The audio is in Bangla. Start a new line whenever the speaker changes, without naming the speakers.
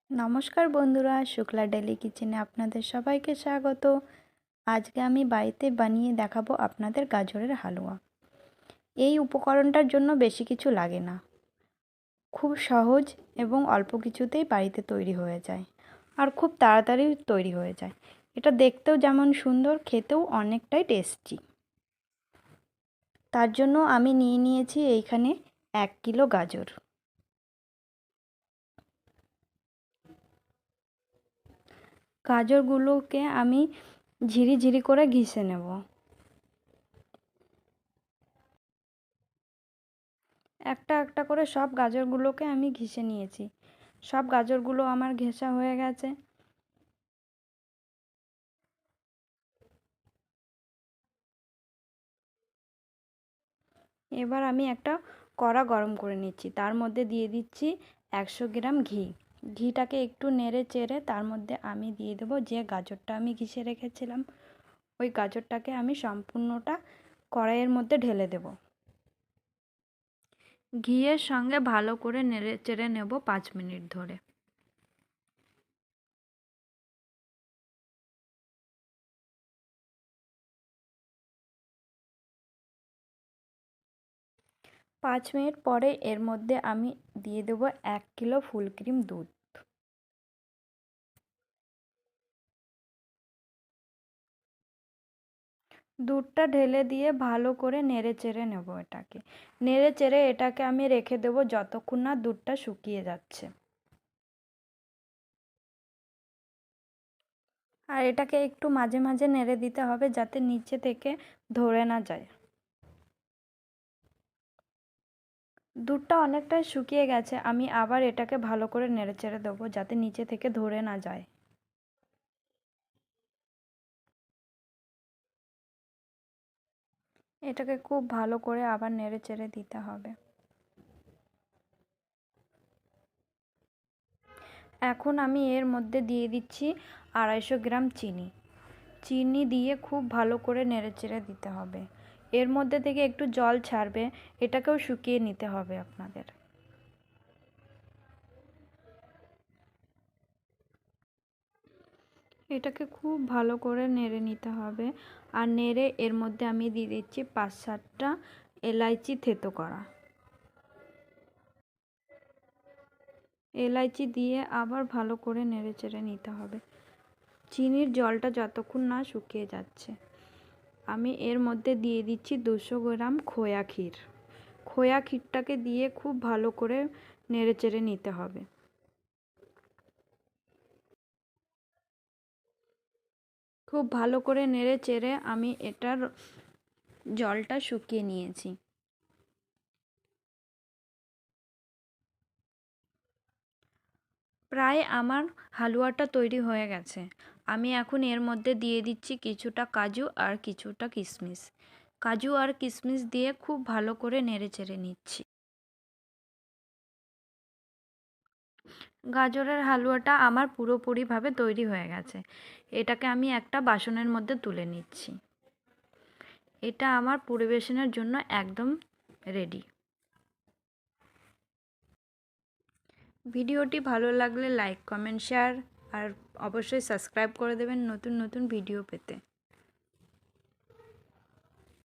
নমস্কার বন্ধুরা, শুক্লা ডেলি কিচেনে আপনাদের সবাইকে স্বাগত। আজকে আমি বাড়িতে বানিয়ে দেখাবো আপনাদের গাজরের হালুয়া। এই উপকরণটার জন্য বেশি কিছু লাগে না, খুব সহজ এবং অল্প কিছুতেই বাড়িতে তৈরি হয়ে যায় আর খুব তাড়াতাড়ি তৈরি হয়ে যায়। এটা দেখতেও যেমন সুন্দর, খেতেও অনেকটাই টেস্টি। তার জন্য আমি নিয়েছি এইখানে 1 কিলো গাজর। গাজরগুলোকে আমি ঝিরি করে ঘিষে নেব। একটা একটা করে সব গাজরগুলোকে আমি ঘিষে নিয়েছি। সব গাজরগুলো আমার ঘেঁষা হয়ে গেছে। এবার আমি একটা কড়া গরম করে নিচ্ছি, তার মধ্যে দিয়ে দিচ্ছি 100 গ্রাম ঘি। ঘিটাকে একটু নেড়ে চেড়ে তার মধ্যে আমি দিয়ে দেবো যে গাজরটা আমি ঘিষে রেখেছিলাম, ওই গাজরটাকে আমি সম্পূর্ণটা কড়াইয়ের মধ্যে ঢেলে দেব। ঘিয়ের সঙ্গে ভালো করে নেড়ে চেড়ে নেব 5 মিনিট ধরে। 5 মিনিট পরে এর মধ্যে আমি দিয়ে দেবো 1 কিলো ফুল ক্রিম দুধ। দুধটা ঢেলে দিয়ে ভালো করে নেড়ে চেড়ে নেব। নেড়ে চেড়ে এটাকে আমি রেখে দেবো যতক্ষণ না দুধটা শুকিয়ে যাচ্ছে। আর এটাকে একটু মাঝে মাঝে নেড়ে দিতে হবে যাতে নিচে থেকে ধরে না যায়। দুধটা অনেকটাই শুকিয়ে গেছে, আমি আবার এটাকে ভালো করে নেড়ে চেড়ে দেবো যাতে নিচে থেকে ধরে না যায়। এটাকে খুব ভালো করে আবার নেড়ে চেড়ে দিতে হবে। এখন আমি এর মধ্যে দিয়ে দিচ্ছি 250 গ্রাম চিনি। চিনি দিয়ে খুব ভালো করে নেড়েচেড়ে দিতে হবে। এর মধ্যে থেকে একটু জল ছাড়বে, এটাকেও শুকিয়ে নিতে হবে আপনাদের। এটাকে খুব ভালো করে নেড়ে নিতে হবে। আর নেড়ে এর মধ্যে আমি দিয়ে দিচ্ছি 5-7টা এলাইচি থেতো করা। এলাইচি দিয়ে আবার ভালো করে নেড়ে চেড়ে নিতে হবে চিনির জলটা যতক্ষণ না শুকিয়ে যাচ্ছে। আমি এর মধ্যে দিয়ে দিচ্ছি 200 গ্রাম খোয়া ক্ষীর। খোয়া ক্ষীরটাকে দিয়ে খুব ভালো করে নেড়ে চেড়ে নিতে হবে। খুব ভালো করে নেড়ে চেড়ে আমি এটার জলটা শুকিয়ে নিয়েছি। প্রায় আমার হালুয়াটা তৈরি হয়ে গেছে। আমি এখন এর মধ্যে দিয়ে দিচ্ছি কিছুটা কাজু আর কিছুটা কিশমিশ। কাজু আর কিশমিশ দিয়ে খুব ভালো করে নেড়ে চেড়ে নিচ্ছি। গাজরের হালুয়াটা আমার পুরোপুরিভাবে তৈরি হয়ে গেছে। এটাকে আমি একটা বাসনের মধ্যে তুলে নিচ্ছি। এটা আমার পরিবেশনের জন্য একদম রেডি। ভিডিওটি ভালো লাগলে লাইক, কমেন্ট, শেয়ার আর অবশ্যই সাবস্ক্রাইব করে দেবেন নতুন নতুন ভিডিও পেতে।